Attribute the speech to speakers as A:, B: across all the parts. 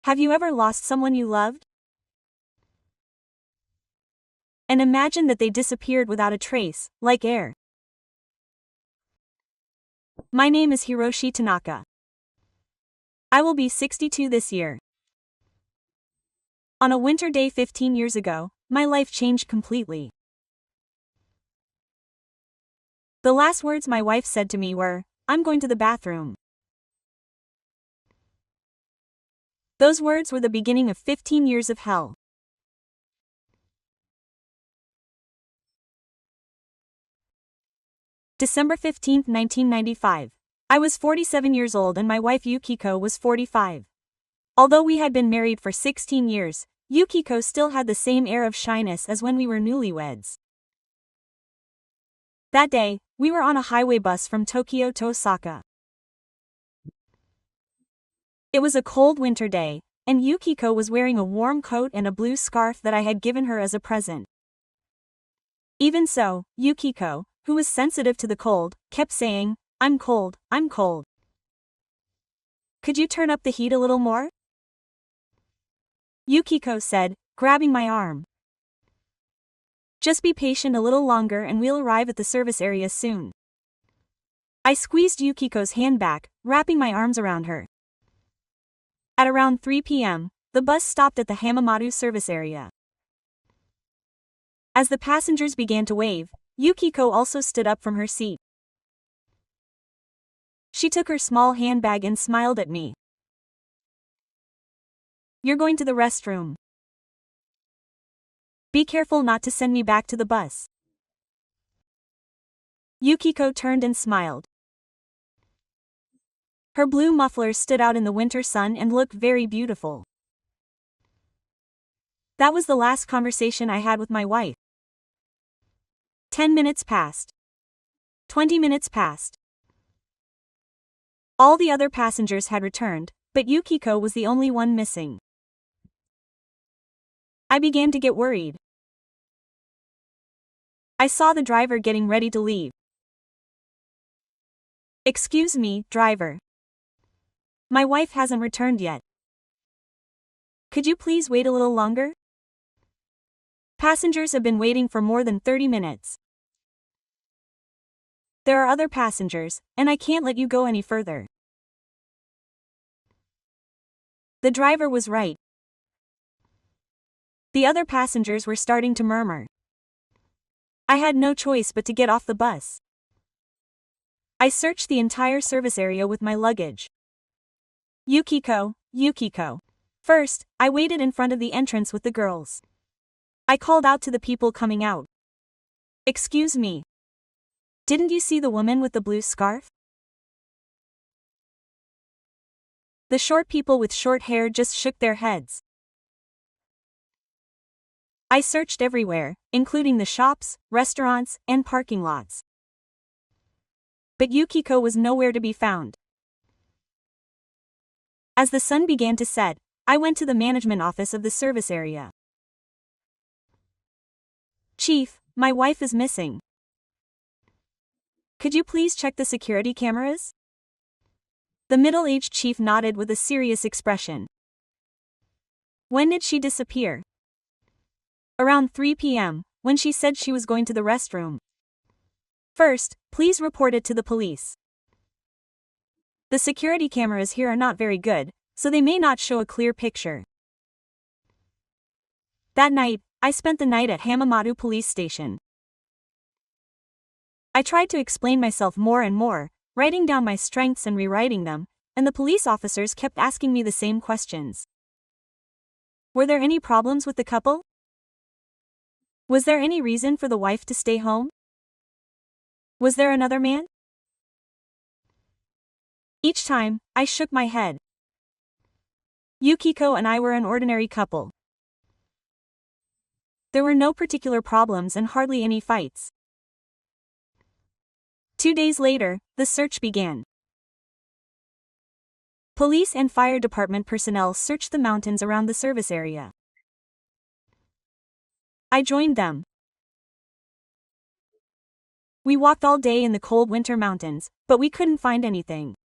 A: Have you ever lost someone you loved? And imagine that they disappeared without a trace, like air. My name is Hiroshi Tanaka. I will be 62 this year. On a winter day 15 years ago, my life changed completely. The last words my wife said to me were, "I'm going to the bathroom." Those words were the beginning of 15 years of hell. December 15, 1995. I was 47 years old and my wife Yukiko was 45. Although we had been married for 16 years, Yukiko still had the same air of shyness as when we were newlyweds. That day, we were on a highway bus from Tokyo to Osaka. It was a cold winter day, and Yukiko was wearing a warm coat and a blue scarf that I had given her as a present. Even so, Yukiko, who was sensitive to the cold, kept saying, "I'm cold, I'm cold. Could you turn up the heat a little more?" Yukiko said, grabbing my arm. "Just be patient a little longer and we'll arrive at the service area soon." I squeezed Yukiko's hand back, wrapping my arms around her. At around 3 p.m., the bus stopped at the Hamamatsu service area. As the passengers began to wave, Yukiko also stood up from her seat. She took her small handbag and smiled at me. "You're going to the restroom. Be careful not to send me back to the bus." Yukiko turned and smiled. Her blue muffler stood out in the winter sun and looked very beautiful. That was the last conversation I had with my wife. 10 minutes passed. 20 minutes passed. All the other passengers had returned, but Yukiko was the only one missing. I began to get worried. I saw the driver getting ready to leave. "Excuse me, driver. My wife hasn't returned yet. Could you please wait a little longer? Passengers have been waiting for more than 30 minutes. There are other passengers, and I can't let you go any further." The driver was right. The other passengers were starting to murmur. I had no choice but to get off the bus. I searched the entire service area with my luggage. Yukiko, Yukiko. First, I waited in front of the entrance with the girls. I called out to the people coming out. "Excuse me. Didn't you see the woman with the blue scarf?" The short people with short hair just shook their heads. I searched everywhere, including the shops, restaurants, and parking lots. But Yukiko was nowhere to be found. As the sun began to set, I went to the management office of the service area. "Chief, my wife is missing. Could you please check the security cameras?" The middle-aged chief nodded with a serious expression. "When did she disappear?" "Around 3 p.m., when she said she was going to the restroom." "First, please report it to the police. The security cameras here are not very good, so they may not show a clear picture." That night, I spent the night at Hamamatsu police station. I tried to explain myself more and more, writing down my strengths and rewriting them, and the police officers kept asking me the same questions. Were there any problems with the couple? Was there any reason for the wife to stay home? Was there another man? Each time, I shook my head. Yukiko and I were an ordinary couple. There were no particular problems and hardly any fights. 2 days later, the search began. Police and fire department personnel searched the mountains around the service area. I joined them. We walked all day in the cold winter mountains, but we couldn't find anything.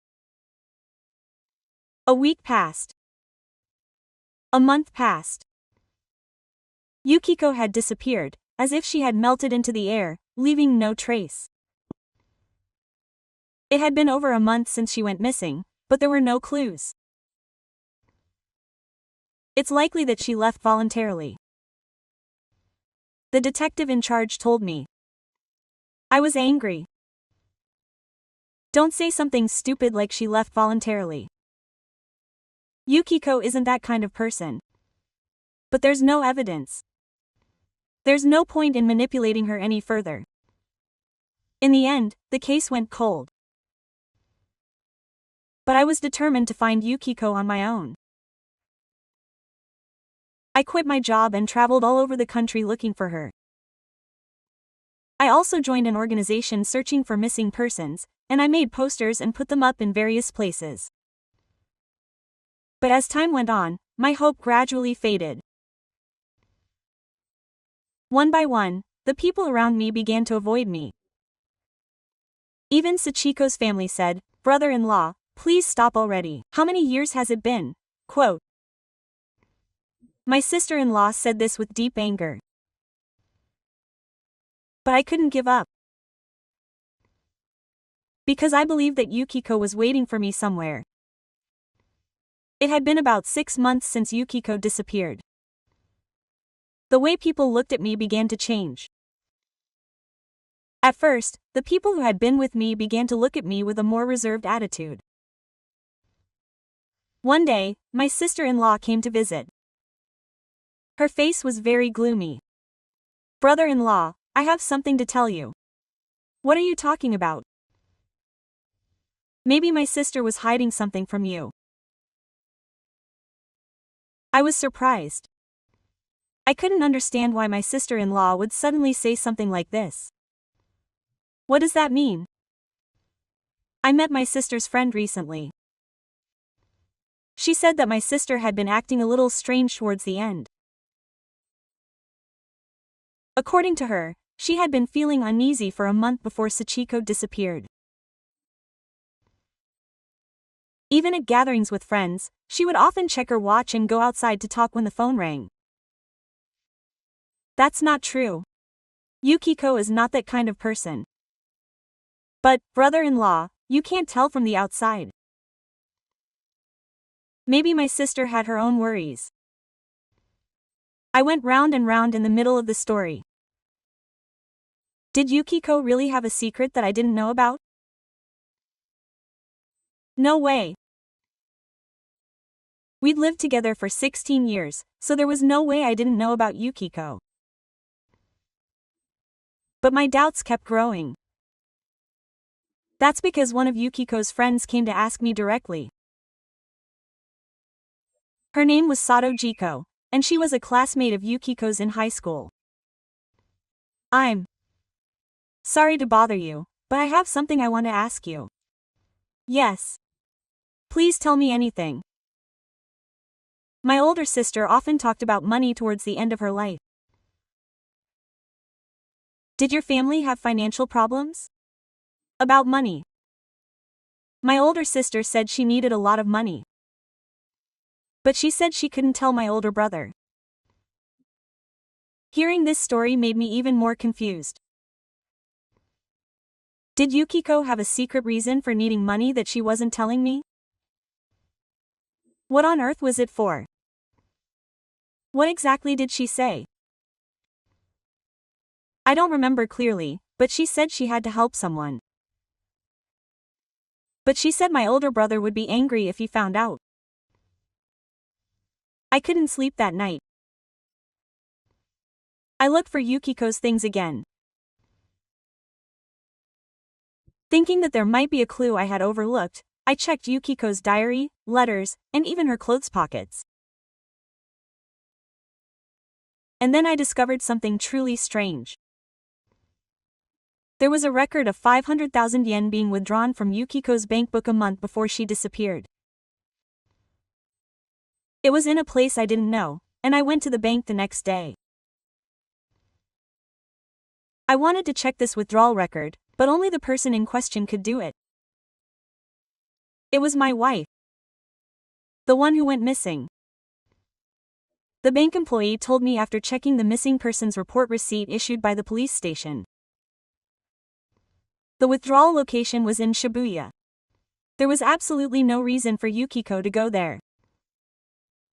A: A week passed. A month passed. Yukiko had disappeared, as if she had melted into the air, leaving no trace. It had been over a month since she went missing, but there were no clues. It's likely that she left voluntarily. The detective in charge told me. I was angry. Don't say something stupid like she left voluntarily. Yukiko isn't that kind of person. But there's no evidence. There's no point in manipulating her any further. In the end, the case went cold. But I was determined to find Yukiko on my own. I quit my job and traveled all over the country looking for her. I also joined an organization searching for missing persons, and I made posters and put them up in various places. But as time went on, my hope gradually faded. One by one, the people around me began to avoid me. Even Sachiko's family said, "Brother-in-law, please stop already. How many years has it been?" Quote. My sister-in-law said this with deep anger. But I couldn't give up. Because I believed that Yukiko was waiting for me somewhere. It had been about 6 months since Yukiko disappeared. The way people looked at me began to change. At first, the people who had been with me began to look at me with a more reserved attitude. One day, my sister-in-law came to visit. Her face was very gloomy. "Brother-in-law, I have something to tell you." "What are you talking about?" "Maybe my sister was hiding something from you." I was surprised. I couldn't understand why my sister-in-law would suddenly say something like this. "What does that mean?" "I met my sister's friend recently. She said that my sister had been acting a little strange towards the end. According to her, she had been feeling uneasy for a month before Sachiko disappeared. Even at gatherings with friends, she would often check her watch and go outside to talk when the phone rang. That's not true. Yukiko is not that kind of person. But, brother-in-law, you can't tell from the outside. Maybe my sister had her own worries. I went round and round in the middle of the story. Did Yukiko really have a secret that I didn't know about? No way. We'd lived together for 16 years, so there was no way I didn't know about Yukiko. But my doubts kept growing. That's because one of Yukiko's friends came to ask me directly. Her name was Sato Jiko, and she was a classmate of Yukiko's in high school. "I'm sorry to bother you, but I have something I want to ask you." "Yes. Please tell me anything." My older sister often talked about money towards the end of her life. Did your family have financial problems? About money. My older sister said she needed a lot of money. But she said she couldn't tell my older brother. Hearing this story made me even more confused. Did Yukiko have a secret reason for needing money that she wasn't telling me? What on earth was it for? What exactly did she say? I don't remember clearly, but she said she had to help someone. But she said my older brother would be angry if he found out. I couldn't sleep that night. I looked for Yukiko's things again. Thinking that there might be a clue I had overlooked, I checked Yukiko's diary, letters, and even her clothes pockets. And then I discovered something truly strange. There was a record of 500,000 yen being withdrawn from Yukiko's bank book a month before she disappeared. It was in a place I didn't know, and I went to the bank the next day. I wanted to check this withdrawal record, but only the person in question could do it. It was my wife. The one who went missing. The bank employee told me after checking the missing persons report receipt issued by the police station. The withdrawal location was in Shibuya. There was absolutely no reason for Yukiko to go there.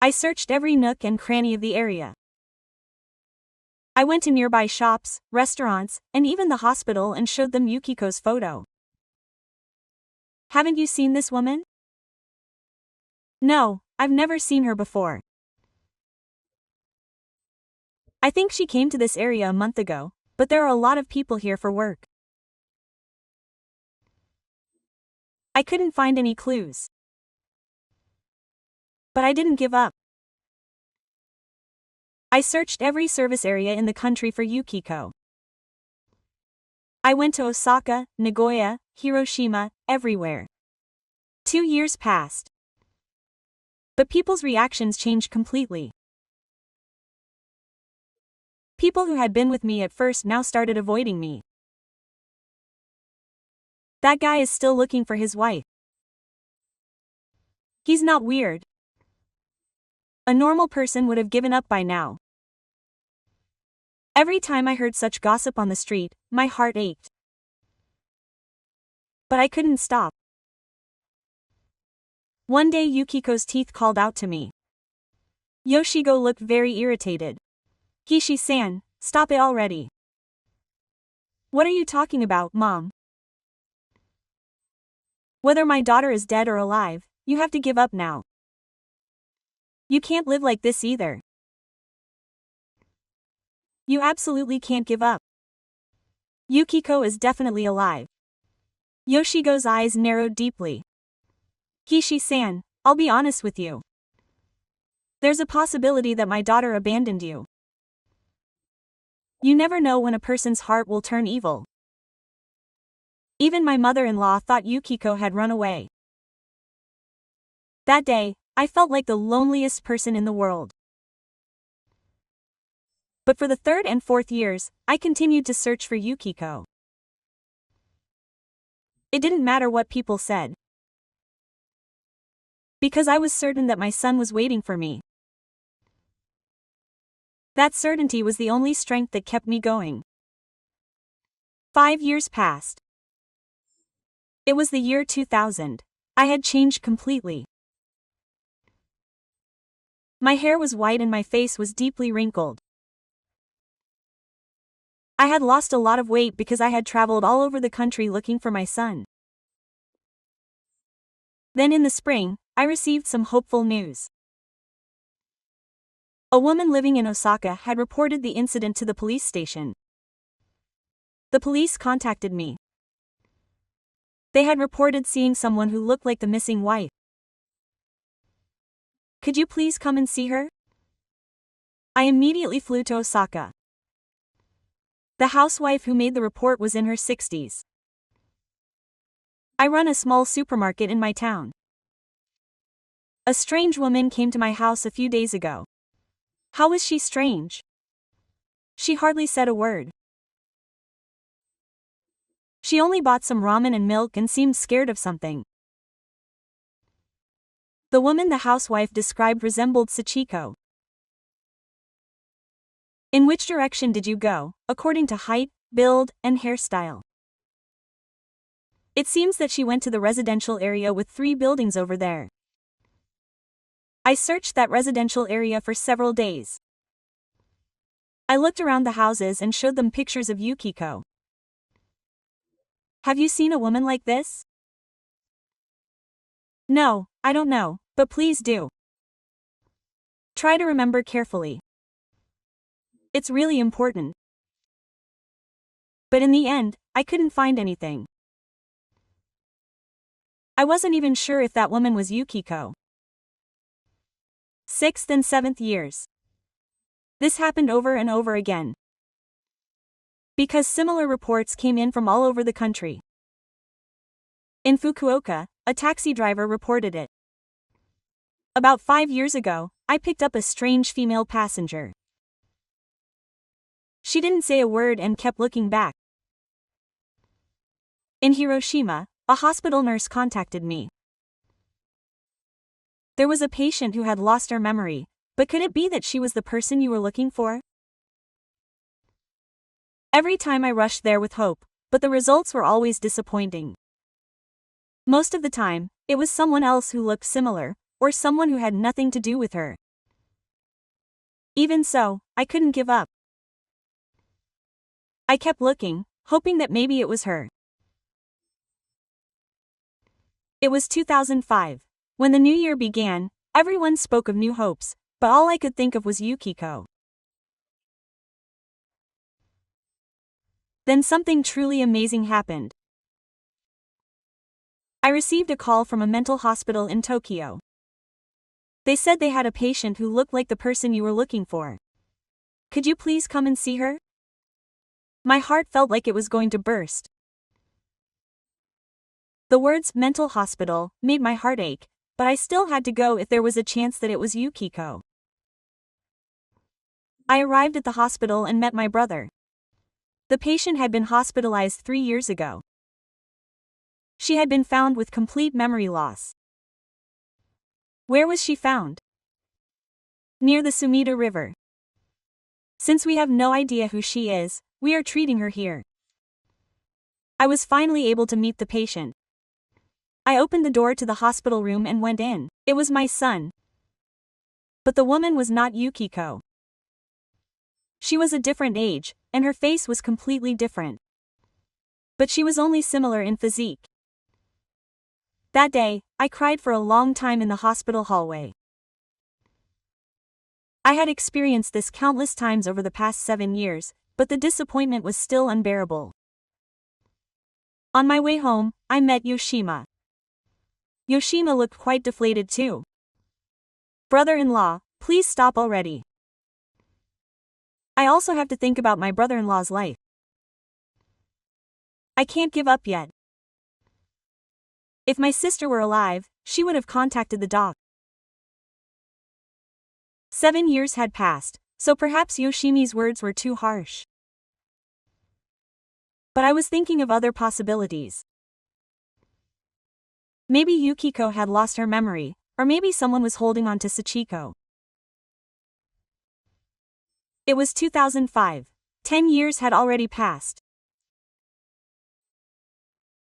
A: I searched every nook and cranny of the area. I went to nearby shops, restaurants, and even the hospital and showed them Yukiko's photo. Haven't you seen this woman? No, I've never seen her before. I think she came to this area a month ago, but there are a lot of people here for work. I couldn't find any clues. But I didn't give up. I searched every service area in the country for Yukiko. I went to Osaka, Nagoya, Hiroshima, everywhere. 2 years passed. But people's reactions changed completely. People who had been with me at first now started avoiding me. That guy is still looking for his wife. He's not weird. A normal person would have given up by now. Every time I heard such gossip on the street, my heart ached. But I couldn't stop. One day Yukiko's teeth called out to me. Yoshiko looked very irritated. Kishi-san, stop it already. What are you talking about, Mom? Whether my daughter is dead or alive, you have to give up now. You can't live like this either. You absolutely can't give up. Yukiko is definitely alive. Yoshiko's eyes narrowed deeply. Kishi-san, I'll be honest with you. There's a possibility that my daughter abandoned you. You never know when a person's heart will turn evil. Even my mother-in-law thought Yukiko had run away. That day, I felt like the loneliest person in the world. But for the 3rd and 4th years, I continued to search for Yukiko. It didn't matter what people said. Because I was certain that my son was waiting for me. That certainty was the only strength that kept me going. 5 years passed. It was the year 2000. I had changed completely. My hair was white and my face was deeply wrinkled. I had lost a lot of weight because I had traveled all over the country looking for my son. Then in the spring, I received some hopeful news. A woman living in Osaka had reported the incident to the police station. The police contacted me. They had reported seeing someone who looked like the missing wife. Could you please come and see her? I immediately flew to Osaka. The housewife who made the report was in her 60s. I run a small supermarket in my town. A strange woman came to my house a few days ago. How was she strange? She hardly said a word. She only bought some ramen and milk and seemed scared of something. The woman the housewife described resembled Sachiko. In which direction did you go, according to height, build, and hairstyle? It seems that she went to the residential area with 3 buildings over there. I searched that residential area for several days. I looked around the houses and showed them pictures of Yukiko. Have you seen a woman like this? No, I don't know, but please do. Try to remember carefully. It's really important. But in the end, I couldn't find anything. I wasn't even sure if that woman was Yukiko. 6th and 7th years. This happened over and over again. Because similar reports came in from all over the country. In Fukuoka, a taxi driver reported it. About 5 years ago, I picked up a strange female passenger. She didn't say a word and kept looking back. In Hiroshima, a hospital nurse contacted me. There was a patient who had lost her memory, But could it be that she was the person you were looking for? Every time I rushed there with hope, but the results were always disappointing. Most of the time, it was someone else who looked similar, or someone who had nothing to do with her. Even so, I couldn't give up. I kept looking, hoping that maybe it was her. It was 2005. When the new year began, everyone spoke of new hopes, but all I could think of was Yukiko. Then something truly amazing happened. I received a call from a mental hospital in Tokyo. They said they had a patient who looked like the person you were looking for. Could you please come and see her? My heart felt like it was going to burst. The words mental hospital made my heart ache, but I still had to go if there was a chance that it was Yukiko. I arrived at the hospital and met my brother. The patient had been hospitalized 3 years ago. She had been found with complete memory loss. Where was she found? Near the Sumida River. Since we have no idea who she is, we are treating her here. I was finally able to meet the patient. I opened the door to the hospital room and went in. It was my son. But the woman was not Yukiko. She was a different age, and her face was completely different. But she was only similar in physique. That day, I cried for a long time in the hospital hallway. I had experienced this countless times over the past 7 years, but the disappointment was still unbearable. On my way home, I met Yoshima. Yoshima looked quite deflated too. Brother-in-law, please stop already. I also have to think about my brother-in-law's life. I can't give up yet. If my sister were alive, she would have contacted the doc. 7 years had passed, so perhaps Yoshimi's words were too harsh. But I was thinking of other possibilities. Maybe Yukiko had lost her memory, or maybe someone was holding on to Sachiko. It was 2005. 10 years had already passed.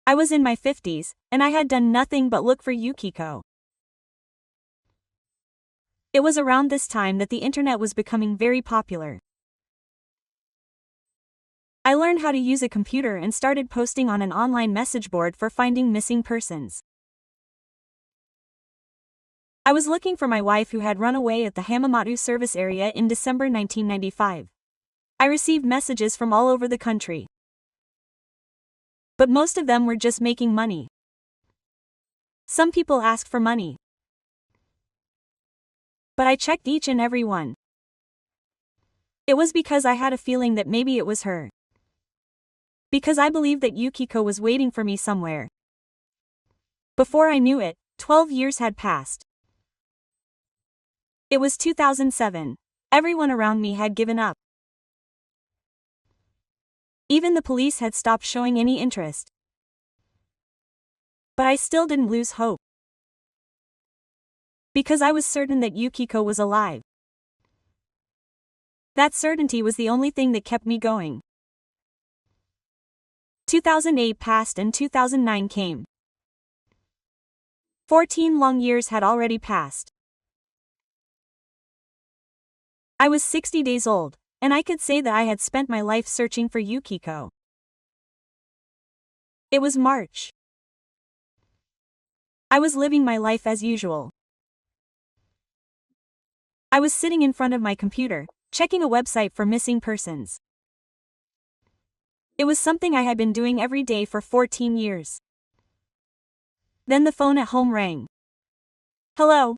A: I was in my 50s, and I had done nothing but look for Yukiko. It was around this time that the internet was becoming very popular. I learned how to use a computer and started posting on an online message board for finding missing persons. I was looking for my wife who had run away at the Hamamatsu service area in December 1995. I received messages from all over the country. But most of them were just making money. Some people asked for money. But I checked each and every one. It was because I had a feeling that maybe it was her. Because I believed that Yukiko was waiting for me somewhere. Before I knew it, 12 years had passed. It was 2007. Everyone around me had given up. Even the police had stopped showing any interest. But I still didn't lose hope. Because I was certain that Yukiko was alive. That certainty was the only thing that kept me going. 2008 passed and 2009 came. 14 long years had already passed. I was 60 days old, and I could say that I had spent my life searching for Yukiko. It was March. I was living my life as usual. I was sitting in front of my computer, checking a website for missing persons. It was something I had been doing every day for 14 years. Then the phone at home rang. Hello?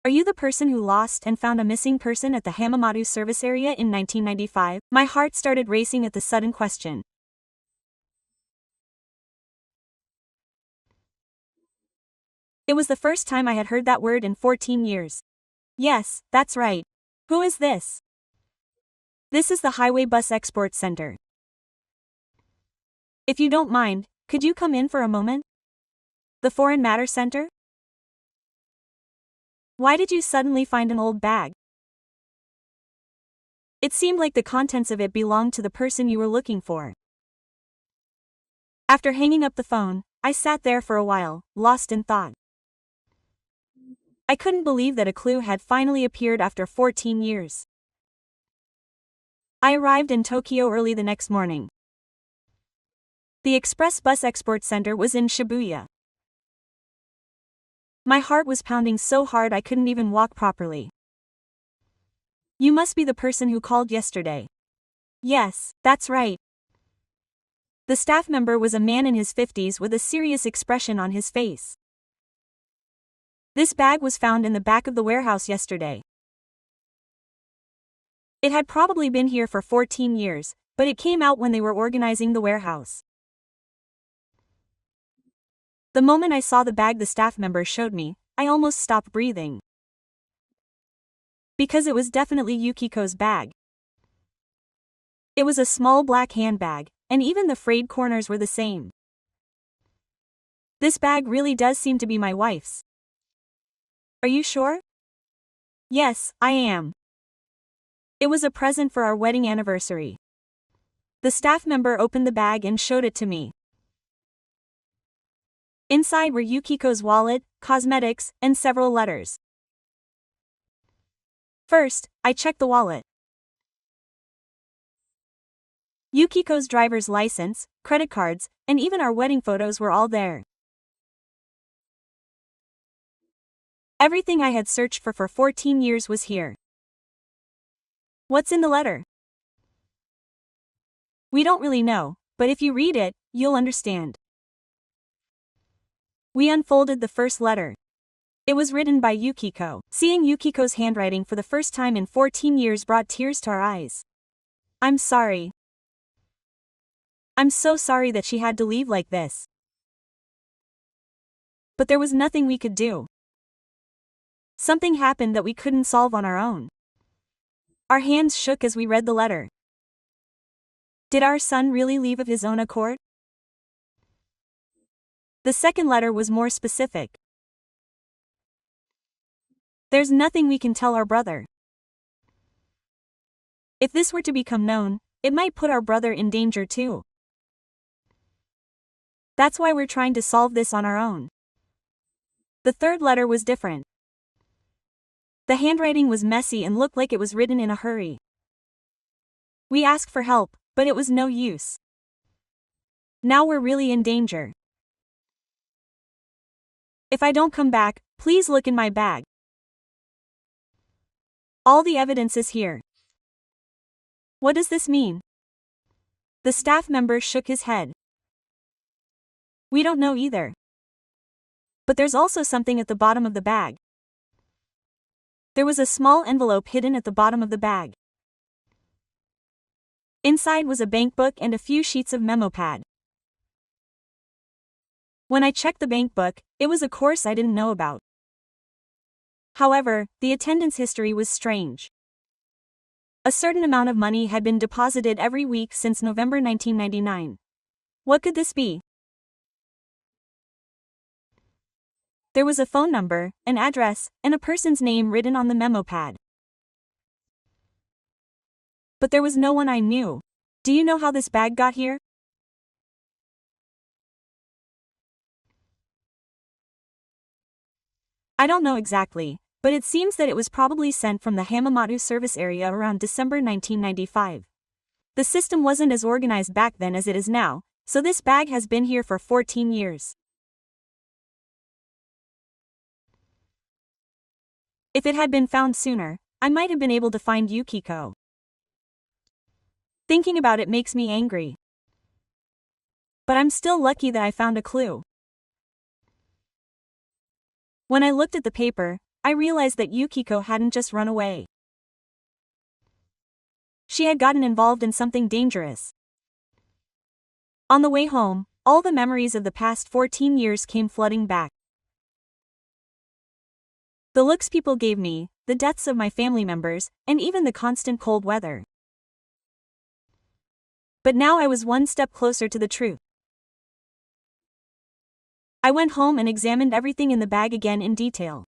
A: Are you the person who lost and found a missing person at the Hamamatsu service area in 1995? My heart started racing at the sudden question. It was the first time I had heard that word in 14 years. Yes, that's right. Who is this? This is the Highway Bus Export Center. If you don't mind, could you come in for a moment? The Foreign Matter Center? Why did you suddenly find an old bag? It seemed like the contents of it belonged to the person you were looking for. After hanging up the phone, I sat there for a while, lost in thought. I couldn't believe that a clue had finally appeared after 14 years. I arrived in Tokyo early the next morning. The express bus export center was in Shibuya. My heart was pounding so hard I couldn't even walk properly. You must be the person who called yesterday. Yes, that's right. The staff member was a man in his 50s with a serious expression on his face. This bag was found in the back of the warehouse yesterday. It had probably been here for 14 years, but it came out when they were organizing the warehouse. The moment I saw the bag the staff member showed me, I almost stopped breathing. Because it was definitely Yukiko's bag. It was a small black handbag, and even the frayed corners were the same. This bag really does seem to be my wife's. Are you sure? Yes, I am. It was a present for our wedding anniversary. The staff member opened the bag and showed it to me. Inside were Yukiko's wallet, cosmetics, and several letters. First, I checked the wallet. Yukiko's driver's license, credit cards, and even our wedding photos were all there. Everything I had searched for 14 years was here. What's in the letter? We don't really know, but if you read it, you'll understand. We unfolded the first letter. It was written by Yukiko. Seeing Yukiko's handwriting for the first time in 14 years brought tears to our eyes. I'm sorry. I'm so sorry that she had to leave like this. But there was nothing we could do. Something happened that we couldn't solve on our own. Our hands shook as we read the letter. Did our son really leave of his own accord? The second letter was more specific. There's nothing we can tell our brother. If this were to become known, it might put our brother in danger too. That's why we're trying to solve this on our own. The third letter was different. The handwriting was messy and looked like it was written in a hurry. We asked for help, but it was no use. Now we're really in danger. If I don't come back, please look in my bag. All the evidence is here. What does this mean? The staff member shook his head. We don't know either. But there's also something at the bottom of the bag. There was a small envelope hidden at the bottom of the bag. Inside was a bank book and a few sheets of memo pad. When I checked the bank book, it was a course I didn't know about. However, the attendance history was strange. A certain amount of money had been deposited every week since November 1999. What could this be? There was a phone number, an address, and a person's name written on the memo pad. But there was no one I knew. Do you know how this bag got here? I don't know exactly, but it seems that it was probably sent from the Hamamatsu service area around December 1995. The system wasn't as organized back then as it is now, so this bag has been here for 14 years. If it had been found sooner, I might have been able to find Yukiko. Thinking about it makes me angry. But I'm still lucky that I found a clue. When I looked at the paper, I realized that Yukiko hadn't just run away. She had gotten involved in something dangerous. On the way home, all the memories of the past 14 years came flooding back. The looks people gave me, the deaths of my family members, and even the constant cold weather. But now I was one step closer to the truth. I went home and examined everything in the bag again in detail.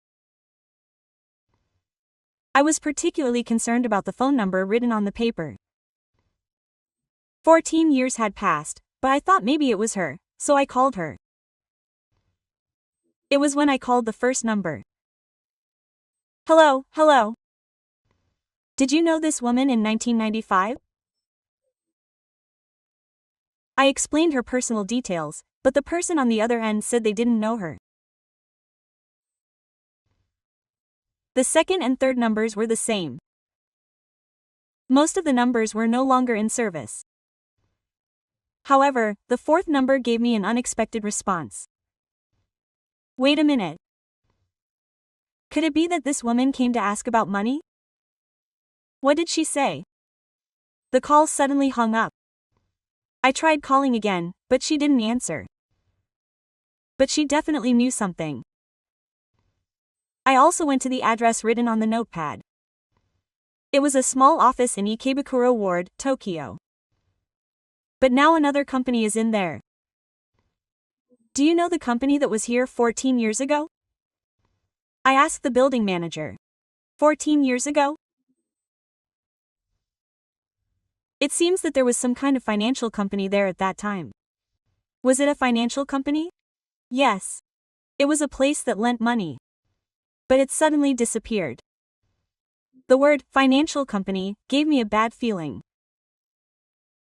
A: I was particularly concerned about the phone number written on the paper. 14 years had passed, but I thought maybe it was her, so I called her. It was when I called the first number. Hello, hello. Did you know this woman in 1995? I explained her personal details, but the person on the other end said they didn't know her. The second and third numbers were the same. Most of the numbers were no longer in service. However, the fourth number gave me an unexpected response. Wait a minute. Could it be that this woman came to ask about money? What did she say? The call suddenly hung up. I tried calling again, but she didn't answer. But she definitely knew something. I also went to the address written on the notepad. It was a small office in Ikebukuro Ward, Tokyo. But now another company is in there. Do you know the company that was here 14 years ago? I asked the building manager. 14 years ago? It seems that there was some kind of financial company there at that time. Was it a financial company? Yes. It was a place that lent money. But it suddenly disappeared. The word financial company gave me a bad feeling.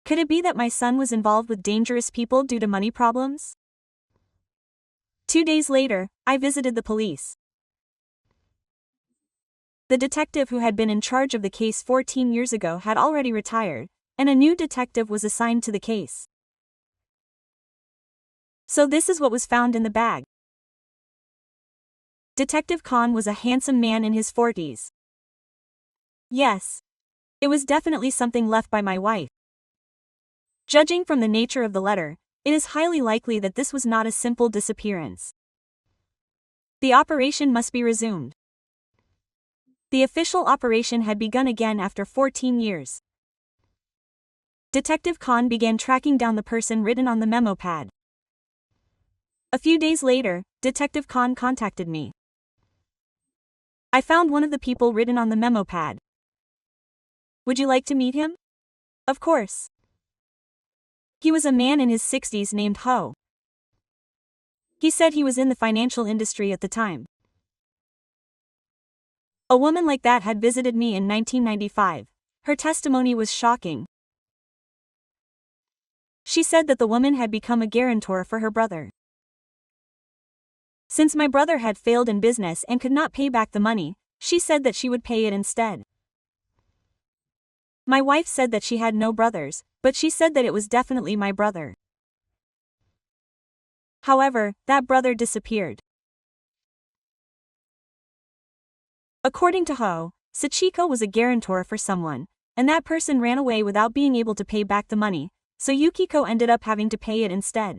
A: Could it be that my son was involved with dangerous people due to money problems? 2 days later, I visited the police. The detective who had been in charge of the case 14 years ago had already retired, and a new detective was assigned to the case. So this is what was found in the bag. Detective Khan was a handsome man in his 40s. Yes. It was definitely something left by my wife. Judging from the nature of the letter, it is highly likely that this was not a simple disappearance. The operation must be resumed. The official operation had begun again after 14 years. Detective Khan began tracking down the person written on the memo pad. A few days later, Detective Khan contacted me. I found one of the people written on the memo pad. Would you like to meet him? Of course. He was a man in his 60s named Ho. He said he was in the financial industry at the time. A woman like that had visited me in 1995. Her testimony was shocking. She said that the woman had become a guarantor for her brother. Since my brother had failed in business and could not pay back the money, she said that she would pay it instead. My wife said that she had no brothers, but she said that it was definitely my brother. However, that brother disappeared. According to Ho, Sachiko was a guarantor for someone, and that person ran away without being able to pay back the money, so Yukiko ended up having to pay it instead.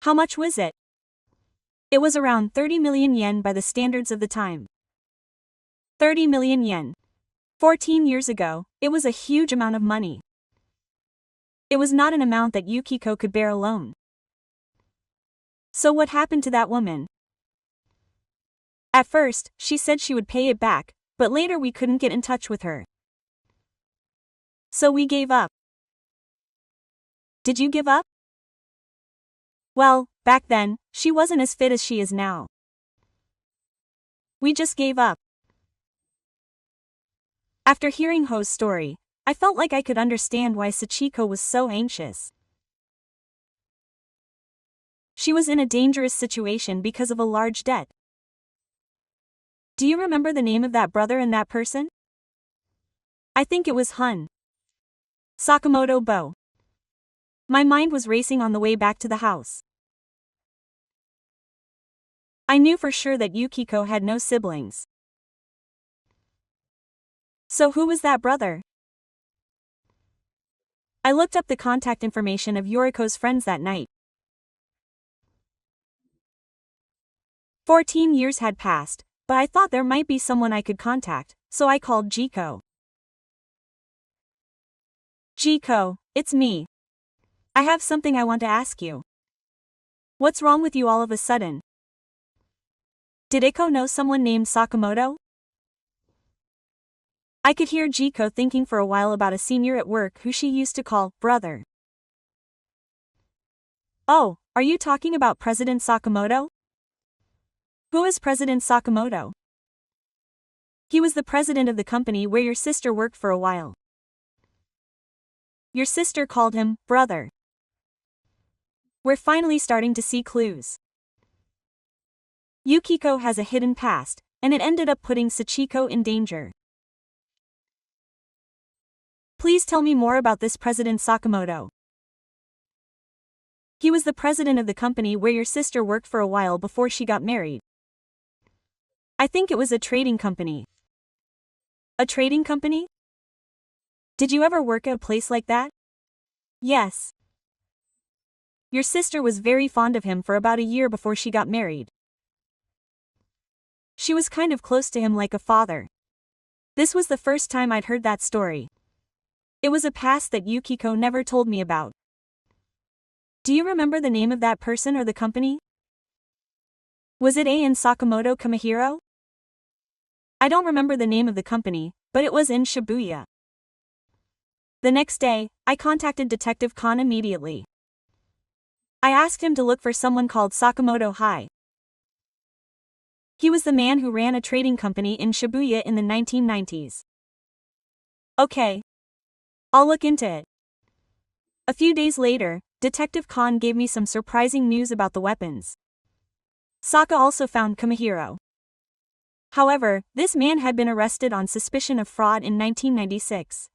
A: How much was it? It was around 30 million yen by the standards of the time. 30 million yen. 14 years ago, it was a huge amount of money. It was not an amount that Yukiko could bear alone. So what happened to that woman? At first, she said she would pay it back, but later we couldn't get in touch with her. So we gave up. Did you give up? Well, back then, she wasn't as fit as she is now. We just gave up. After hearing Ho's story, I felt like I could understand why Sachiko was so anxious. She was in a dangerous situation because of a large debt. Do you remember the name of that brother and that person? I think it was Hun. Sakamoto Bo. My mind was racing on the way back to the house. I knew for sure that Yukiko had no siblings. So who was that brother? I looked up the contact information of Yoriko's friends that night. 14 years had passed, but I thought there might be someone I could contact, so I called Jiko. Jiko, it's me. I have something I want to ask you. What's wrong with you all of a sudden? Did Eiko know someone named Sakamoto? I could hear Jiko thinking for a while about a senior at work who she used to call brother. Oh, are you talking about President Sakamoto? Who is President Sakamoto? He was the president of the company where your sister worked for a while. Your sister called him brother. We're finally starting to see clues. Yukiko has a hidden past, and it ended up putting Sachiko in danger. Please tell me more about this President Sakamoto. He was the president of the company where your sister worked for a while before she got married. I think it was a trading company. A trading company? Did you ever work at a place like that? Yes. Your sister was very fond of him for about a year before she got married. She was kind of close to him like a father. This was the first time I'd heard that story. It was a past that Yukiko never told me about. Do you remember the name of that person or the company? Was it A in Sakamoto Kamihiro? I don't remember the name of the company, but it was in Shibuya. The next day, I contacted Detective Khan immediately. I asked him to look for someone called Sakamoto High. He was the man who ran a trading company in Shibuya in the 1990s. Okay. I'll look into it. A few days later, Detective Khan gave me some surprising news about the weapons. Saka also found Kamihiro. However, this man had been arrested on suspicion of fraud in 1996.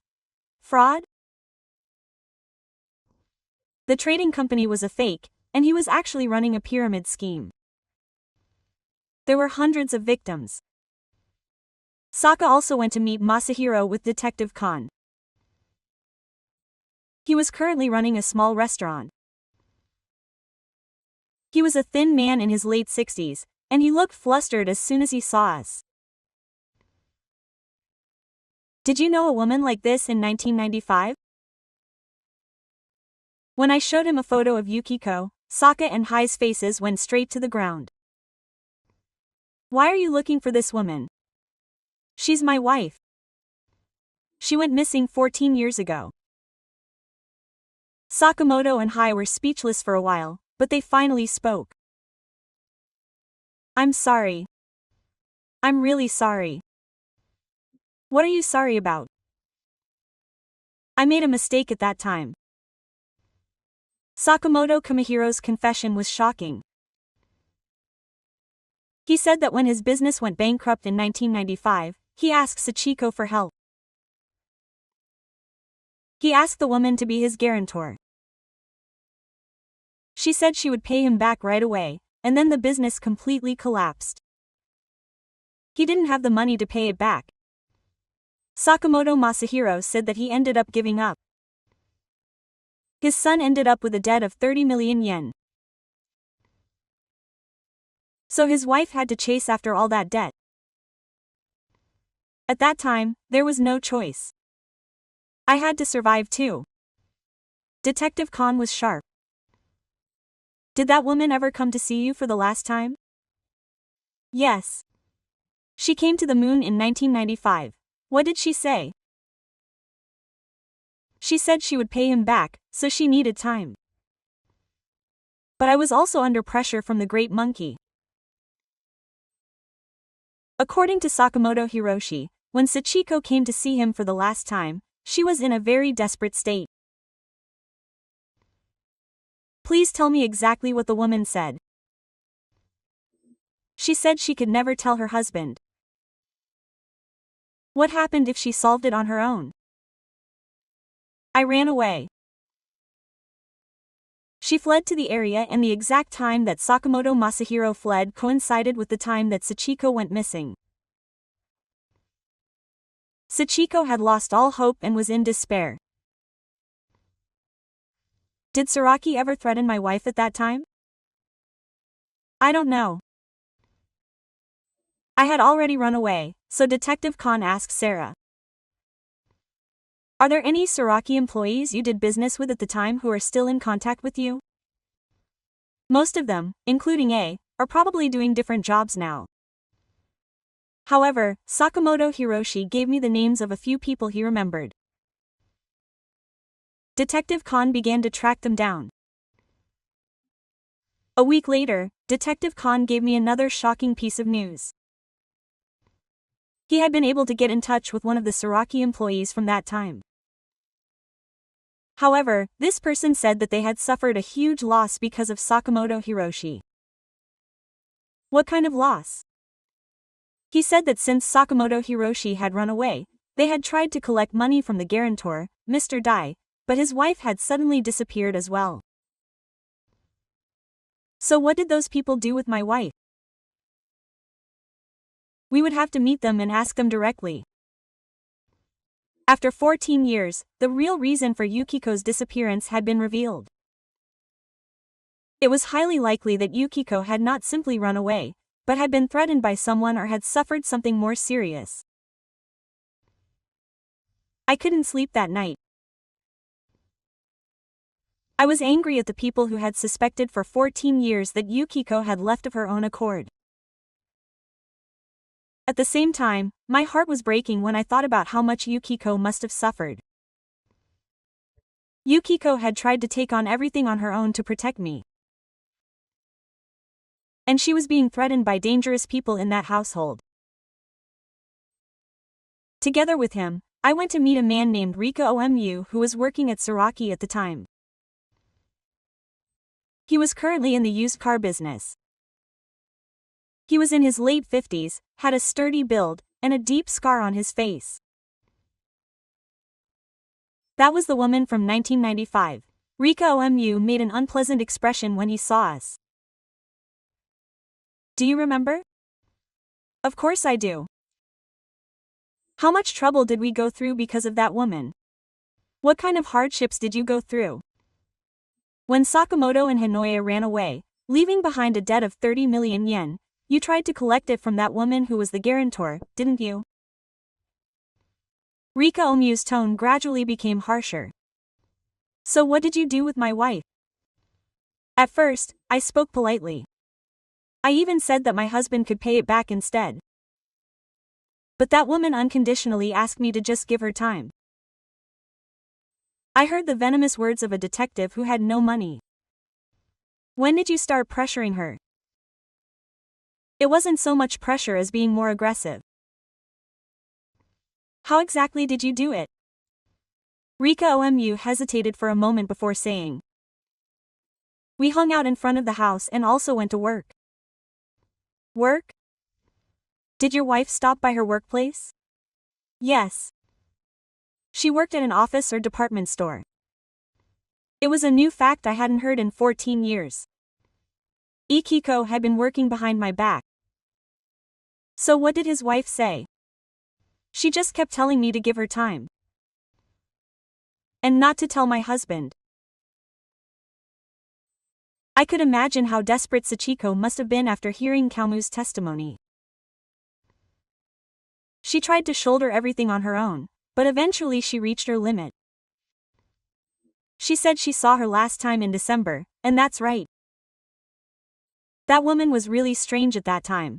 A: Fraud? The trading company was a fake, and he was actually running a pyramid scheme. There were hundreds of victims. Saka also went to meet Masahiro with Detective Khan. He was currently running a small restaurant. He was a thin man in his late 60s, and he looked flustered as soon as he saw us. Did you know a woman like this in 1995? When I showed him a photo of Yukiko, Saka and Hai's faces went straight to the ground. Why are you looking for this woman? She's my wife. She went missing 14 years ago. Sakamoto and Hai were speechless for a while, but they finally spoke. I'm sorry. I'm really sorry. What are you sorry about? I made a mistake at that time. Sakamoto Kamihiro's confession was shocking. He said that when his business went bankrupt in 1995, he asked Sachiko for help. He asked the woman to be his guarantor. She said she would pay him back right away, and then the business completely collapsed. He didn't have the money to pay it back. Sakamoto Masahiro said that he ended up giving up. His son ended up with a debt of 30 million yen. So his wife had to chase after all that debt. At that time, there was no choice. I had to survive too. Detective Khan was sharp. Did that woman ever come to see you for the last time? Yes. She came to the moon in 1995. What did she say? She said she would pay him back, so she needed time. But I was also under pressure from the Great Monkey. According to Sakamoto Hiroshi, when Sachiko came to see him for the last time, she was in a very desperate state. Please tell me exactly what the woman said. She said she could never tell her husband. What happened if she solved it on her own? I ran away. She fled to the area, and the exact time that Sakamoto Masahiro fled coincided with the time that Sachiko went missing. Sachiko had lost all hope and was in despair. Did Saraki ever threaten my wife at that time? I don't know. I had already run away, so Detective Khan asked Sarah. Are there any Saraki employees you did business with at the time who are still in contact with you? Most of them, including A, are probably doing different jobs now. However, Sakamoto Hiroshi gave me the names of a few people he remembered. Detective Khan began to track them down. A week later, Detective Khan gave me another shocking piece of news. He had been able to get in touch with one of the Saraki employees from that time. However, this person said that they had suffered a huge loss because of Sakamoto Hiroshi. What kind of loss? He said that since Sakamoto Hiroshi had run away, they had tried to collect money from the guarantor, Mr. Dai, but his wife had suddenly disappeared as well. So what did those people do with my wife? We would have to meet them and ask them directly. After 14 years, the real reason for Yukiko's disappearance had been revealed. It was highly likely that Yukiko had not simply run away, but had been threatened by someone or had suffered something more serious. I couldn't sleep that night. I was angry at the people who had suspected for 14 years that Yukiko had left of her own accord. At the same time, my heart was breaking when I thought about how much Yukiko must have suffered. Yukiko had tried to take on everything on her own to protect me. And she was being threatened by dangerous people in that household. Together with him, I went to meet a man named Rika Omu who was working at Saraki at the time. He was currently in the used car business. He was in his late 50s, had a sturdy build, and a deep scar on his face. That was the woman from 1995. Rika Omu made an unpleasant expression when he saw us. Do you remember? Of course I do. How much trouble did we go through because of that woman? What kind of hardships did you go through? When Sakamoto and Hinoya ran away, leaving behind a debt of 30 million yen, you tried to collect it from that woman who was the guarantor, didn't you? Rika Omu's tone gradually became harsher. So what did you do with my wife? At first, I spoke politely. I even said that my husband could pay it back instead. But that woman unconditionally asked me to just give her time. I heard the venomous words of a detective who had no money. When did you start pressuring her? It wasn't so much pressure as being more aggressive. How exactly did you do it? Rika Omu hesitated for a moment before saying. We hung out in front of the house and also went to work. Work? Did your wife stop by her workplace? Yes. She worked at an office or department store. It was a new fact I hadn't heard in 14 years. Ikiko had been working behind my back. So what did his wife say? She just kept telling me to give her time. And not to tell my husband. I could imagine how desperate Sachiko must have been after hearing Kalmu's testimony. She tried to shoulder everything on her own, but eventually she reached her limit. She said she saw her last time in December, and that's right. That woman was really strange at that time.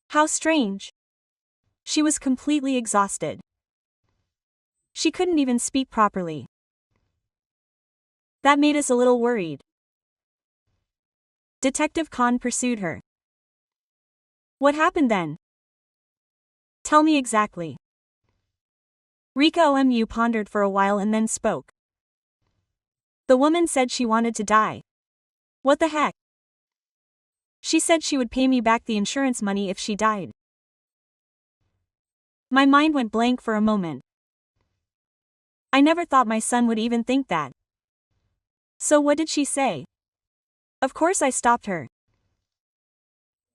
A: How strange? She was completely exhausted. She couldn't even speak properly. That made us a little worried. Detective Khan pursued her. What happened then? Tell me exactly. Rika Omu pondered for a while and then spoke. The woman said she wanted to die. What the heck? She said she would pay me back the insurance money if she died. My mind went blank for a moment. I never thought my son would even think that. So what did she say? Of course I stopped her.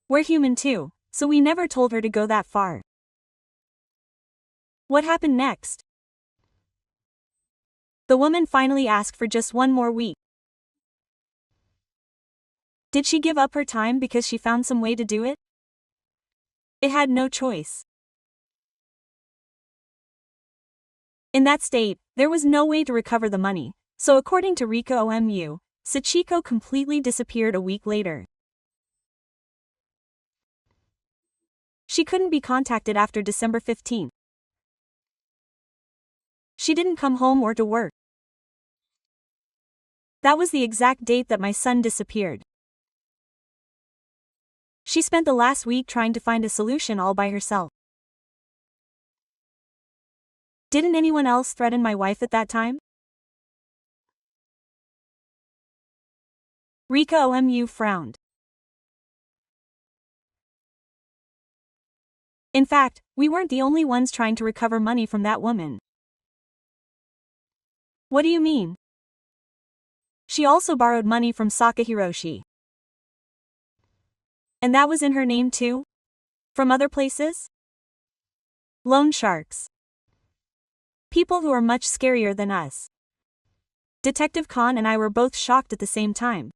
A: We're human too, so we never told her to go that far. What happened next? The woman finally asked for just one more week. Did she give up her time because she found some way to do it? It had no choice. In that state, there was no way to recover the money, so according to Rika Omu, Sachiko completely disappeared a week later. She couldn't be contacted after December 15th. She didn't come home or to work. That was the exact date that my son disappeared. She spent the last week trying to find a solution all by herself. Didn't anyone else threaten my wife at that time? Rika Omu frowned. In fact, we weren't the only ones trying to recover money from that woman. What do you mean? She also borrowed money from Saka Hiroshi. And that was in her name too? From other places? Loan sharks. People who are much scarier than us. Detective Khan and I were both shocked at the same time.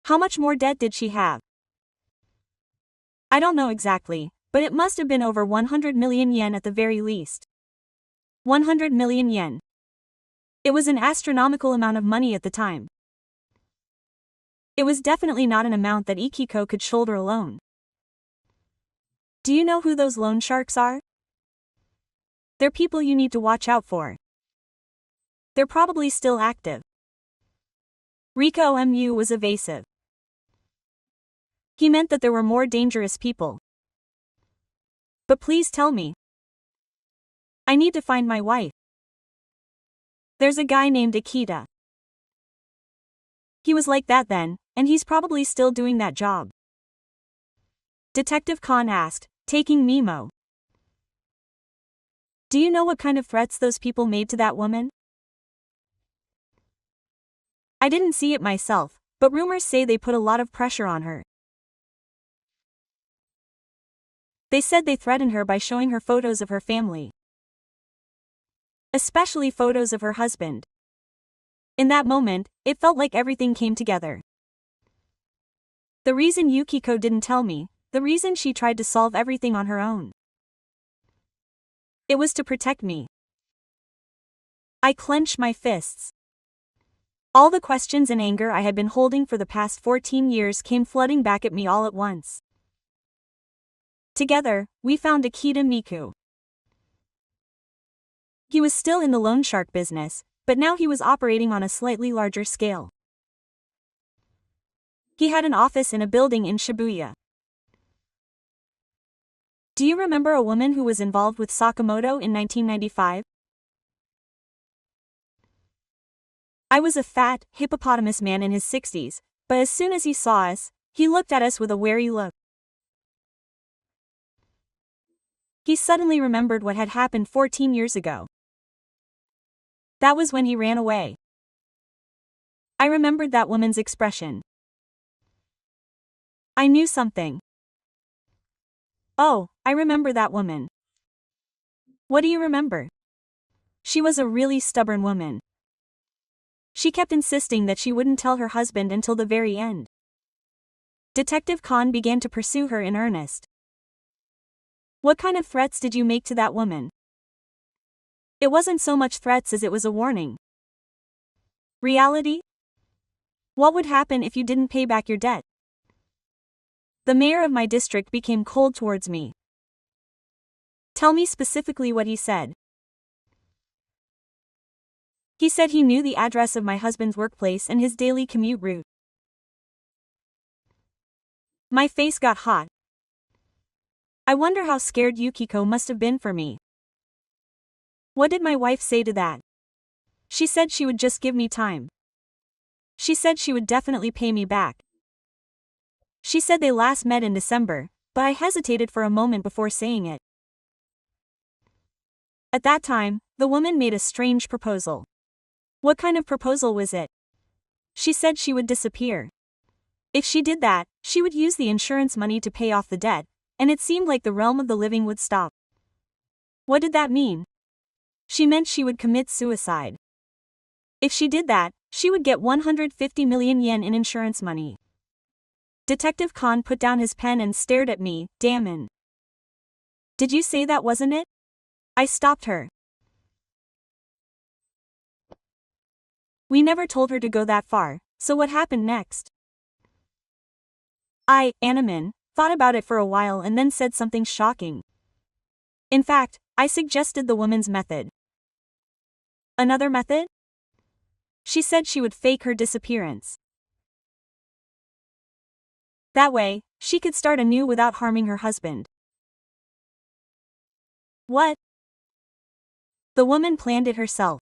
A: How much more debt did she have? I don't know exactly, but it must have been over 100 million yen at the very least. 100 million yen. It was an astronomical amount of money at the time. It was definitely not an amount that Ikiko could shoulder alone. Do you know who those loan sharks are? They're people you need to watch out for. They're probably still active. Rika Omu was evasive. He meant that there were more dangerous people. But please tell me. I need to find my wife. There's a guy named Akita. He was like that then, and he's probably still doing that job. Detective Khan asked, taking memo. Do you know what kind of threats those people made to that woman? I didn't see it myself, but rumors say they put a lot of pressure on her. They said they threatened her by showing her photos of her family. Especially photos of her husband. In that moment, it felt like everything came together. The reason Yukiko didn't tell me, the reason she tried to solve everything on her own. It was to protect me. I clenched my fists. All the questions and anger I had been holding for the past 14 years came flooding back at me all at once. Together, we found Akita Miku. He was still in the loan shark business, but now he was operating on a slightly larger scale. He had an office in a building in Shibuya. Do you remember a woman who was involved with Sakamoto in 1995? I was a fat, hippopotamus man in his 60s, but as soon as he saw us, he looked at us with a wary look. He suddenly remembered what had happened 14 years ago. That was when he ran away. I remembered that woman's expression. I knew something. Oh, I remember that woman. What do you remember? She was a really stubborn woman. She kept insisting that she wouldn't tell her husband until the very end. Detective Khan began to pursue her in earnest. What kind of threats did you make to that woman? It wasn't so much threats as it was a warning. Reality? What would happen if you didn't pay back your debt? The mayor of my district became cold towards me. Tell me specifically what he said. He said he knew the address of my husband's workplace and his daily commute route. My face got hot. I wonder how scared Yukiko must have been for me. What did my wife say to that? She said she would just give me time. She said she would definitely pay me back. She said they last met in December, but I hesitated for a moment before saying it. At that time, the woman made a strange proposal. What kind of proposal was it? She said she would disappear. If she did that, she would use the insurance money to pay off the debt, and it seemed like the realm of the living would stop. What did that mean? She meant she would commit suicide. If she did that, she would get 150 million yen in insurance money. Detective Khan put down his pen and stared at me, damn. Did you say that wasn't it? I stopped her. We never told her to go that far, so what happened next? Animan, thought about it for a while and then said something shocking. In fact, I suggested the woman's method. Another method? She said she would fake her disappearance. That way, she could start anew without harming her husband. What? The woman planned it herself.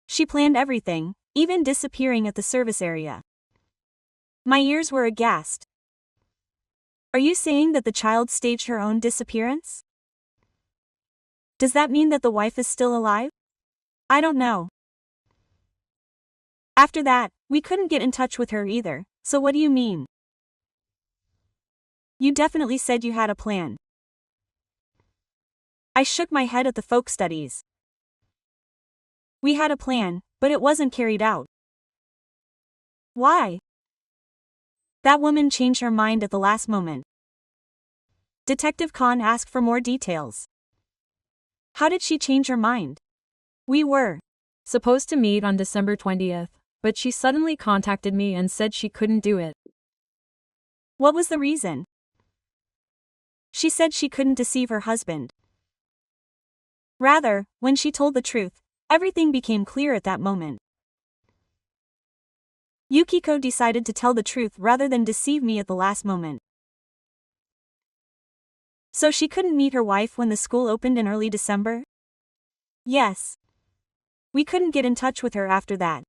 A: She planned everything, even disappearing at the service area. My ears were aghast. Are you saying that the child staged her own disappearance? Does that mean that the wife is still alive? I don't know. After that, we couldn't get in touch with her either, so what do you mean? You definitely said you had a plan. I shook my head at the folk studies. We had a plan, but it wasn't carried out. Why? That woman changed her mind at the last moment. Detective Khan asked for more details. How did she change her mind? We were
B: supposed to meet on December 20th, but she suddenly contacted me and said she couldn't do it.
A: What was the reason? She said she couldn't deceive her husband. Rather, when she told the truth, everything became clear at that moment. Yukiko decided to tell the truth rather than deceive me at the last moment. So she couldn't meet her wife when the school opened in early December? Yes. We couldn't get in touch with her after that.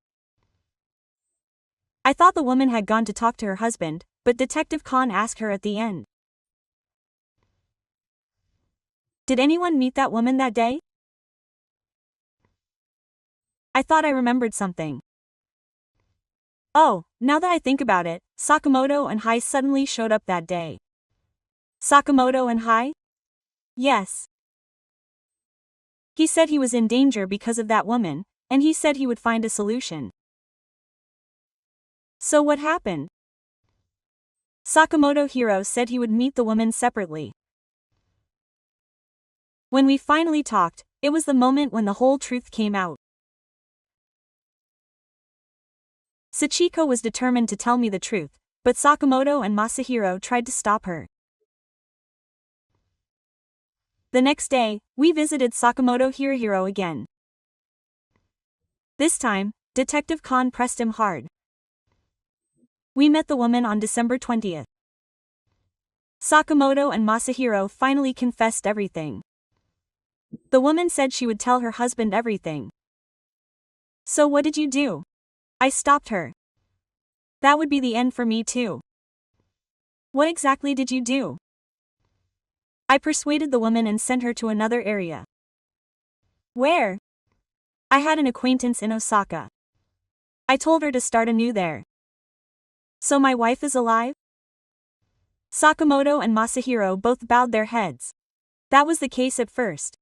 A: I thought the woman had gone to talk to her husband, but Detective Khan asked her at the end. Did anyone meet that woman that day? I thought I remembered something. Oh, now that I think about it, Sakamoto and Hai suddenly showed up that day. Sakamoto and Hai? Yes. He said he was in danger because of that woman, and he said he would find a solution. So what happened? Sakamoto Hiro said he would meet the woman separately. When we finally talked, it was the moment when the whole truth came out. Sachiko was determined to tell me the truth, but Sakamoto and Masahiro tried to stop her. The next day, we visited Sakamoto Hirohiro again. This time, Detective Khan pressed him hard. We met the woman on December 20th. Sakamoto and Masahiro finally confessed everything. The woman said she would tell her husband everything. So what did you do? I stopped her. That would be the end for me too. What exactly did you do? I persuaded the woman and sent her to another area. Where? I had an acquaintance in Osaka. I told her to start anew there. So my wife is alive? Sakamoto and Masahiro both bowed their heads. That was the case at first.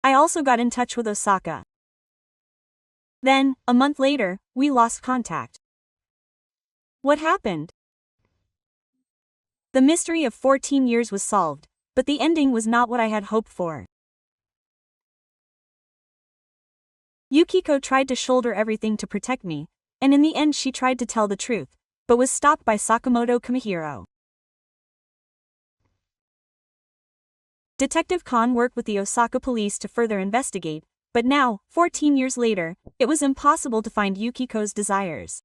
A: I also got in touch with Osaka. Then, a month later, we lost contact. What happened? The mystery of 14 years was solved, but the ending was not what I had hoped for. Yukiko tried to shoulder everything to protect me, and in the end she tried to tell the truth, but was stopped by Sakamoto Kamihiro. Detective Khan worked with the Osaka police to further investigate, but now, 14 years later, it was impossible to find Yukiko's desires.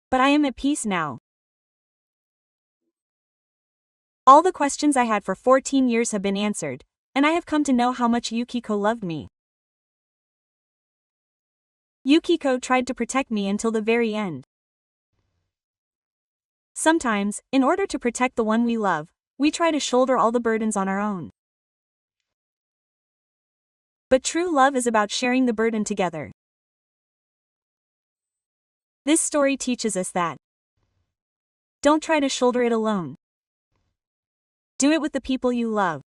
A: But I am at peace now. All the questions I had for 14 years have been answered, and I have come to know how much Yukiko loved me. Yukiko tried to protect me until the very end. Sometimes, in order to protect the one we love, we try to shoulder all the burdens on our own. But true love is about sharing the burden together. This story teaches us that. Don't try to shoulder it alone. Do it with the people you love.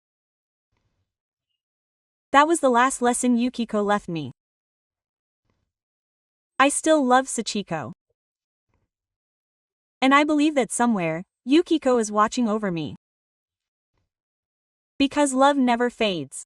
A: That was the last lesson Yukiko left me. I still love Sachiko. And I believe that somewhere, Yukiko is watching over me. Because love never fades.